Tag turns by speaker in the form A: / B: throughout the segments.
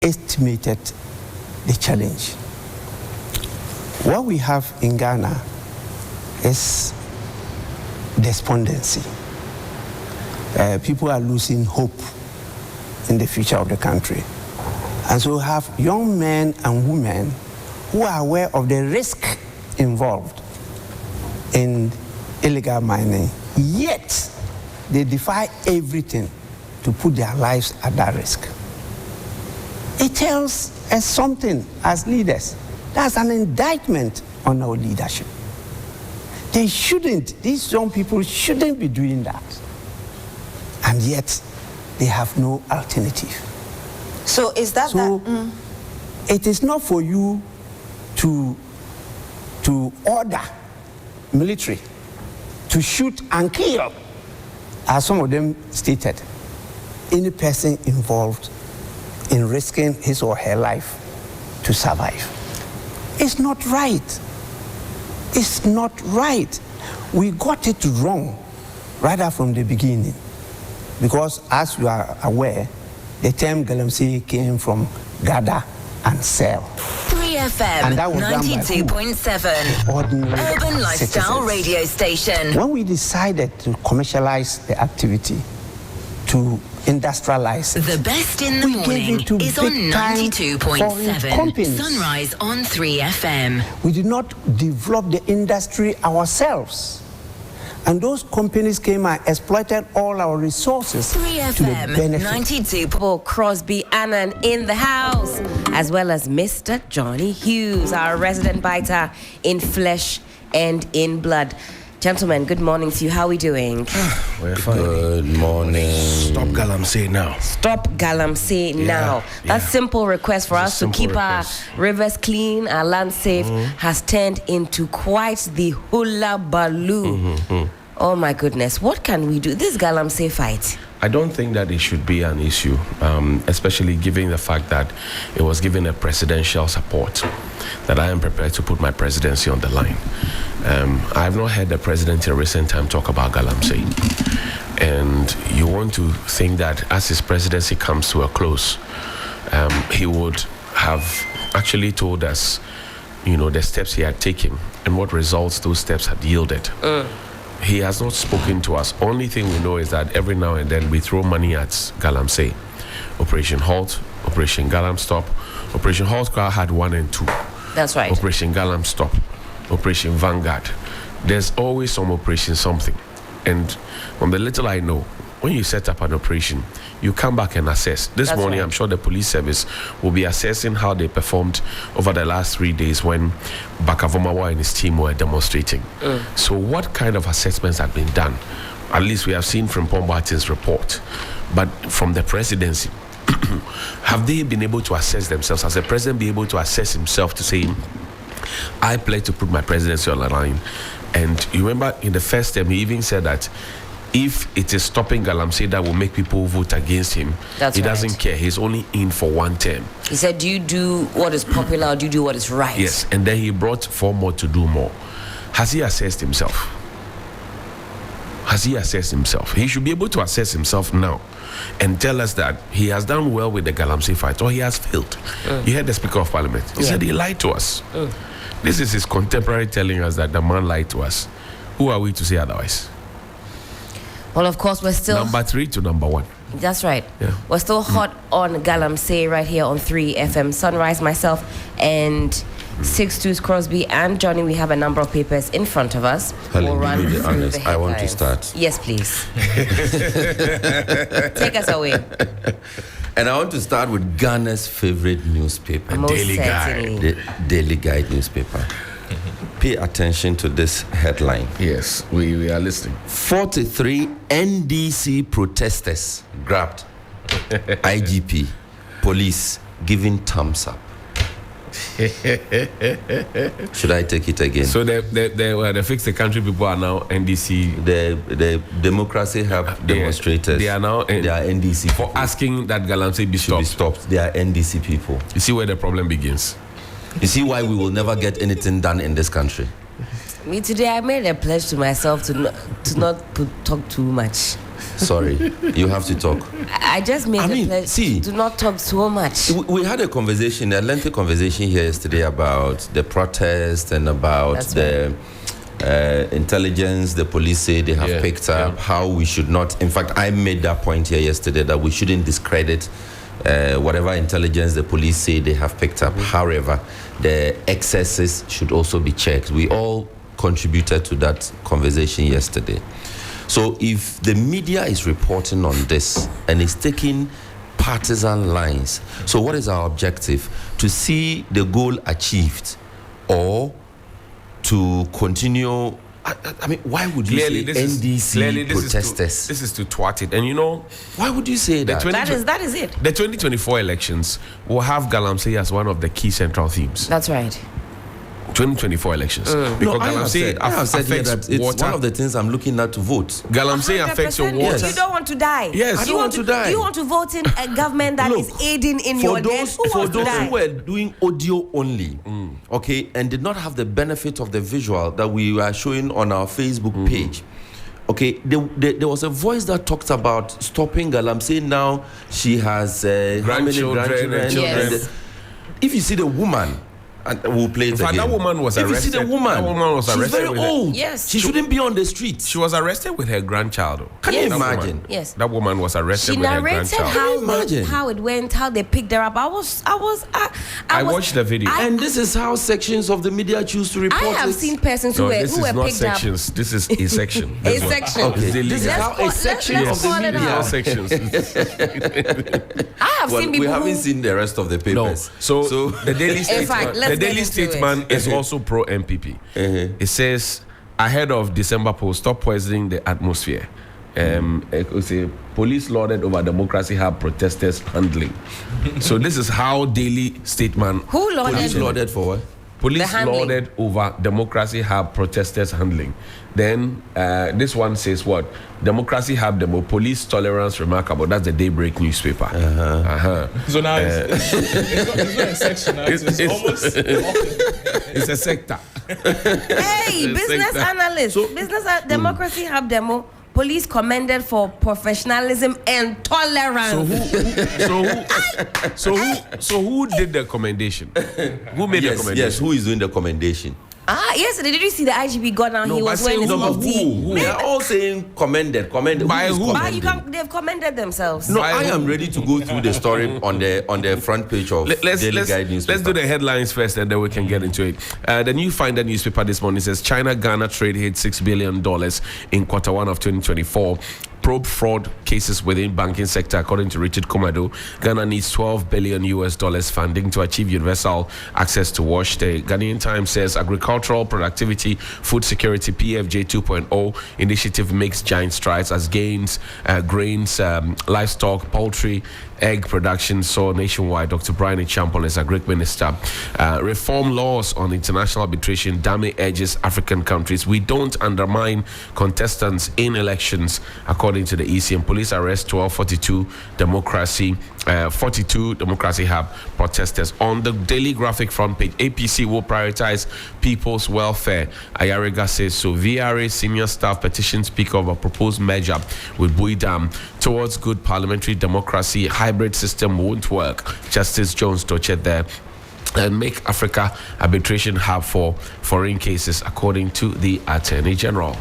A: estimated the challenge. What we have in Ghana is despondency. People are losing hope in the future of the country. And so we have young men and women who are aware of the risk involved in illegal mining, yet they defy everything to put their lives at that risk. It tells us something as leaders. That's an indictment on our leadership. These young people shouldn't be doing that. And yet, they have no alternative.
B: So is that
A: it is not for you to order military to shoot and kill, as some of them stated, any person involved in risking his or her life to survive. It's not right. It's not right. We got it wrong right from the beginning. Because as you are aware, the term galamsey came from gather and sell.
C: 3FM 92.7 Urban Lifestyle Radio Station.
A: When we decided to commercialize the activity, to industrialize it,
C: the best in the morning is on 92.7 Sunrise on 3FM.
A: We did not develop the industry ourselves. And those companies came and exploited all our resources
C: 3FM
A: to the benefit.
D: 92. Crosby Annan in the house, as well as Mr. Johnnie Hughes, our resident biter in flesh and in blood. Gentlemen, good morning to you. How are we doing?
E: We're fine.
F: Good morning.
E: Stop galamsey now.
D: Stop galamsey now. That simple request for us to keep our rivers clean, our land safe, has turned into quite the hula baloo. Oh my goodness, what can we do? This galamsey fight.
E: I don't think that it should be an issue, especially given the fact that it was given a presidential support, that I am prepared to put my presidency on the line. I have not heard the president in recent time talk about galamsey. And you want to think that as his presidency comes to a close, he would have actually told us, the steps he had taken and what results those steps had yielded. He has not spoken to us. Only thing we know is that every now and then we throw money at galamsey. Operation Halt, Operation Galam Stop. Operation Halt crowd had 1 and 2.
D: That's right.
E: Operation Galam Stop, Operation Vanguard. There's always some operation something. And from the little I know, when you set up an operation, you come back and assess. This morning, I'm sure the police service will be assessing how they performed over the last 3 days when Bakavomawa and his team were demonstrating. So what kind of assessments have been done? At least we have seen from Pombatin's report. But from the presidency, have they been able to assess themselves? Has the president been able to assess himself to say, I pledge to put my presidency on the line? And you remember in the first term, he even said that if it is stopping galamsey that will make people vote against him, he doesn't care. He's only in for 1 term.
D: He said, do you do what is popular or do you do what is right?
E: Yes, and then he brought 4 more to do more. Has he assessed himself? Has he assessed himself? He should be able to assess himself now and tell us that he has done well with the galamsey fight or he has failed. You heard the Speaker of Parliament. He said he lied to us. This is his contemporary telling us that the man lied to us. Who are we to say otherwise?
D: Well, of course, we're still...
E: Number 3 to number 1.
D: That's right.
E: Yeah.
D: We're still hot on galamsey right here on 3FM Sunrise. Myself and Sixtus, Crosby and Johnny, we have a number of papers in front of us.
F: Helen,
D: we'll run
F: to be
D: through
F: honest,
D: the
F: I want to
D: headlines.
F: start.
D: Yes, please. Take us away.
F: And I want to start with Ghana's favorite newspaper,
D: Most
E: Daily
D: certainly.
E: Guide.
F: the Daily Guide newspaper. Pay attention to this headline.
E: Yes, we are listening.
F: 43 NDC protesters grabbed. IGP, police giving thumbs up. Should I take it again?
E: So the Fix the Country people are now NDC.
F: The Democracy Hub demonstrators.
E: They are now
F: they are NDC
E: for
F: people.
E: asking that galamsey be
F: Should be
E: stopped.
F: stopped. They are NDC people.
E: You see where the problem begins.
F: You see why we will never get anything done in this country.
D: Me today, I made a pledge to myself to not talk too much.
F: Sorry, you have to talk.
D: I just made the pledge to not talk so much.
F: We had a lengthy conversation here yesterday about the protest and about intelligence the police say they have picked up, how we should not. In fact, I made that point here yesterday that we shouldn't discredit whatever intelligence the police say they have picked up. However, the excesses should also be checked. We all contributed to that conversation yesterday. So if the media is reporting on this and is taking partisan lines, so what is our objective? To see the goal achieved or to continue? I mean, why would you say NDC protesters?
E: This is to twat it. And you know,
F: why would you say that?
D: That is it.
E: The 2024 elections will have Galamsey as one of the key central themes.
D: That's right.
E: 2024 elections.
F: Because I have said here that it's one of the things I'm looking at to vote.
E: Galamsey affects your water.
D: You don't want to die.
E: Yes.
F: I don't want to die.
D: You want to vote in a government that is aiding in your death.
F: For those who were doing audio only, okay, and did not have the benefit of the visual that we were showing on our Facebook page. Okay, there was a voice that talked about stopping Galamsey. Now she has grandchildren and children.
D: Yes.
F: If you see the woman, and we'll play it again.
E: That woman was arrested.
F: If you see the woman, she's very old.
D: Yes.
F: She shouldn't be on the street.
E: She was arrested with her grandchild.
F: Can you imagine?
D: Yes.
E: That woman was arrested with her grandchild.
D: She narrated how it went, how they picked her up. I
E: watched the video.
F: And this is how sections of the media choose to report it.
D: I have seen persons who were picked up.
E: This is not sections. This is a section.
D: A section.
F: Okay. This is how a section of the media.
E: Sections.
D: I have seen people.
F: We haven't seen the rest of the papers.
E: No. So the Daily Statesman. The Daily Statesman is also pro MPP. It says ahead of December poll, stop poisoning the atmosphere. Police lauded over Democracy Hub protesters handling. So this is how Daily Statesman.
D: Who lauded?
F: Police lauded for what?
E: Police lauded over Democracy Hub protesters handling. Then this one says what? Democracy Hub demo, police tolerance remarkable. That's the Daybreak newspaper.
G: So now it's not a section. It's almost
E: it's a sector.
D: Hey, business analyst. Democracy Hub demo. Police commended for professionalism and tolerance.
E: So who did the commendation? Who made the commendation?
F: Yes, who is doing the commendation?
D: Yesterday, did you see the IGP got down? He was wearing his mufti.
F: They are all saying commended.
E: By who?
D: They've commended themselves.
F: No, I am ready to go through the story on the front page of Daily Guide newspaper.
E: Let's do the headlines first, and then we can get into it. The New Finder newspaper this morning says China-Ghana trade hit $6 billion in Q1 of 2024. Probe fraud cases within banking sector, according to Richard Kumado. Ghana needs $12 billion funding to achieve universal access to wash. The Ghanaian Times says agricultural productivity, food security PFJ 2.0 initiative makes giant strides as gains grains, livestock, poultry, egg production soar nationwide. Dr. Brian Champon is Agric Minister. Reform laws on international arbitration. Dame urges African countries. We don't undermine contestants in elections, according to the EC. And police arrest 42 Democracy Hub protesters. On the Daily Graphic front page, APC will prioritize people's welfare. Ayariga says so. VRA senior staff petition speaker of a proposed merger with Bui Dam towards good parliamentary democracy. Hybrid system won't work. Justice Jones Dochet there. And make Africa arbitration hub for foreign cases, according to the Attorney General.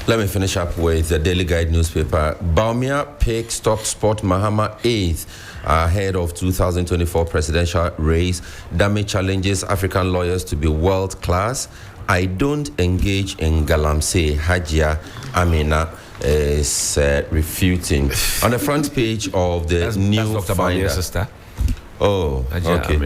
F: Let me finish up with the Daily Guide newspaper. Baumia pick stock spot Mahama 8th ahead of 2024 presidential race. Dame challenges African lawyers to be world class. I don't engage in Galamsey. Hajia Amina is refuting. On the front page of the New Finder.
E: Sister.
F: Oh, okay.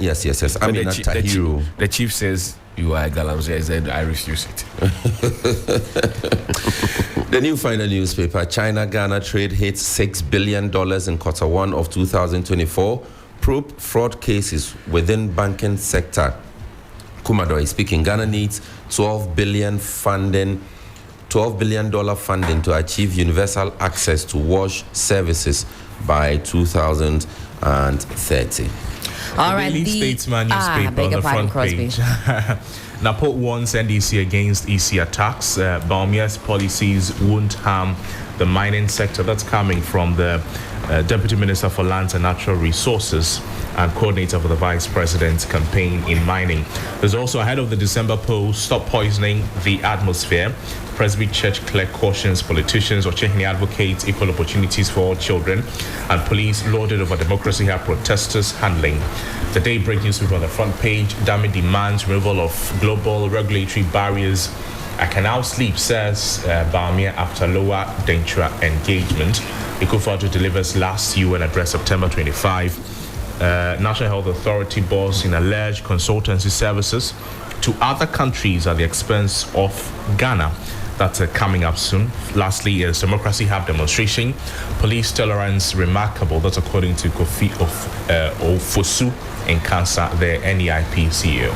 F: Yes. Amina Tahiru.
E: The chief says you are a Galamsey. I said I refuse it.
F: The New Finder newspaper. China-Ghana trade hits $6 billion in Q1 of 2024. Probe fraud cases within banking sector. Kumado is speaking. Ghana needs $12 billion funding to achieve universal access to wash services by 2030.
D: All right,
G: Daily Statesman newspaper on the front page. Napot warns NDC against EC attacks. Baumia's policies won't harm the mining sector. That's coming from the Deputy Minister for Lands and Natural Resources and coordinator for the Vice President's campaign in mining. There's also, ahead of the December poll, Stop Poisoning the Atmosphere. Presby Church clerk cautions politicians or Chehini advocates equal opportunities for all children, and police lauded over democracy have protesters handling. The Daybreak newspaper on the front page, Dami demands removal of global regulatory barriers. I can now sleep, says Bawumia, after lower Dentra engagement. Akufo-Addo delivers last UN address September 25. National Health Authority boss in alleged consultancy services to other countries at the expense of Ghana. That's coming up soon. Lastly, is Democracy Hub demonstration. Police tolerance remarkable. That's according to Kofi Ofosu in Kansa, the NEIP CEO.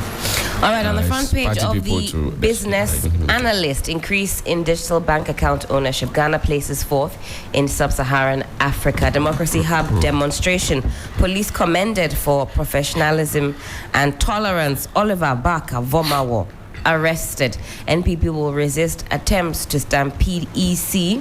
D: All right, on the front page of the Business Analyst, increase in digital bank account ownership. Ghana places fourth in sub-Saharan Africa. Democracy Hub demonstration. Police commended for professionalism and tolerance. Oliver Baka Vomawo arrested. NPP will resist attempts to stampede EC.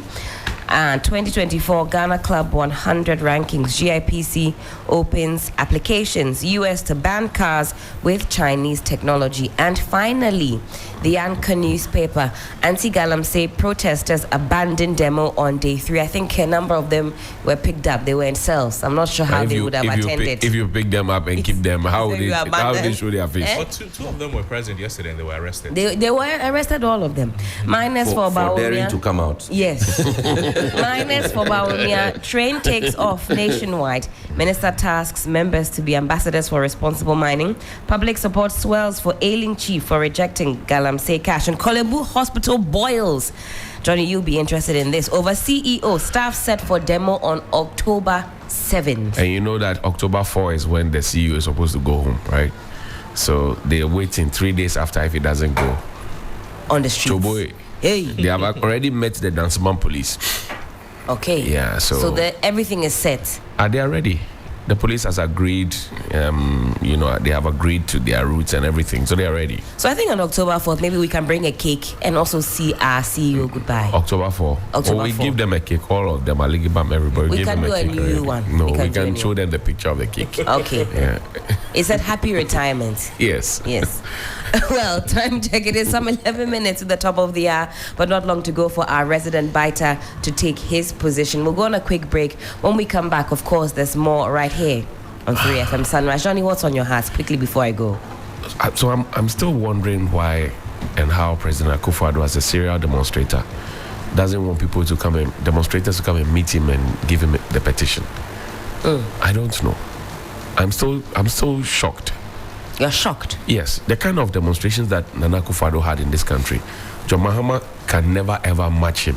D: And 2024 Ghana Club 100 rankings. GIPC opens applications. US to ban cars with Chinese technology. And finally, the Anchor newspaper. Anti-Galamsey protesters abandoned demo on day 3. I think a number of them were picked up. They were in cells. I'm not sure how they would have attended.
E: If you pick them up and keep them, how would they show their face?
G: Well, two of them were present yesterday and they were arrested.
D: They were arrested, all of them. Minus for Bawumia.
F: daring to come out.
D: Yes. Minus for Bawumia. Train takes off nationwide. Minister tasks members to be ambassadors for responsible mining. Public support swells for ailing chief for rejecting Galamsey cash. And Kolebu Hospital boils. Johnny, you'll be interested in this. Over CEO, staff set for demo on October 7th.
E: And you know that October 4 is when the CEO is supposed to go home, right? So they're waiting 3 days after if he doesn't go.
D: On the streets.
E: Choboy.
D: Hey.
E: They have already met the Danceman police.
D: Okay.
E: Yeah, so
D: everything is set.
E: Are they ready? The police has agreed, they have agreed to their routes and everything, so they are ready.
D: So I think on October 4th, maybe we can bring a cake and also see our CEO goodbye.
E: October 4. We give them a cake, all of them, Aligibam, everybody.
D: We
E: give
D: can
E: them
D: do a new one.
E: No, we can show them the picture of the cake.
D: Okay.
E: Yeah.
D: Is that happy retirement?
E: Yes.
D: Yes. Well, time check. It is some 11 minutes to the top of the hour, but not long to go for our resident biter to take his position. We'll go on a quick break. When we come back, of course, there's more right here on 3FM Sunrise. Johnny, what's on your heart? Quickly before I go.
E: So I'm still wondering why and how President Akufo-Addo, as a serial demonstrator, doesn't want people to come and demonstrators to come and meet him and give him the petition. I don't know. I'm still shocked.
D: You're shocked?
E: Yes. The kind of demonstrations that Nana Akufo-Addo had in this country, John Mahama can never ever match him.